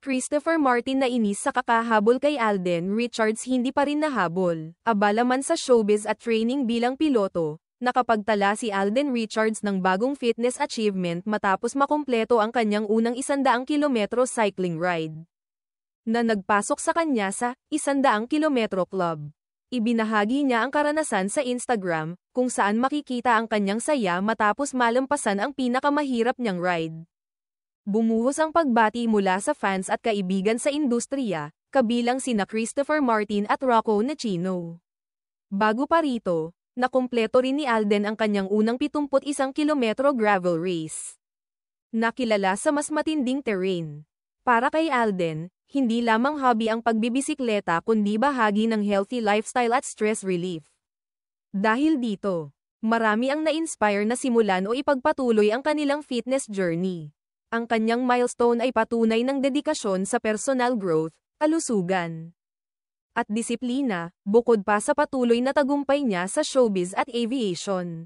Christopher Martin na inis sa kakahabol kay Alden Richards hindi pa rin nahabol. Abala man sa showbiz at training bilang piloto, nakapagtala si Alden Richards ng bagong fitness achievement matapos makumpleto ang kanyang unang 100 kilometro cycling ride na nagpasok sa kanya sa 100 kilometro club. Ibinahagi niya ang karanasan sa Instagram, kung saan makikita ang kanyang saya matapos malampasan ang pinakamahirap niyang ride. Bumuhos ang pagbati mula sa fans at kaibigan sa industriya, kabilang sina Christopher Martin at Rocco Nacino. Bago pa rito, nakumpleto rin ni Alden ang kanyang unang 71 kilometro gravel race. Nakilala sa mas matinding terrain. Para kay Alden, hindi lamang hobby ang pagbibisikleta kundi bahagi ng healthy lifestyle at stress relief. Dahil dito, marami ang na-inspire na simulan o ipagpatuloy ang kanilang fitness journey. Ang kanyang milestone ay patunay ng dedikasyon sa personal growth, kalusugan, at disiplina, bukod pa sa patuloy na tagumpay niya sa showbiz at aviation.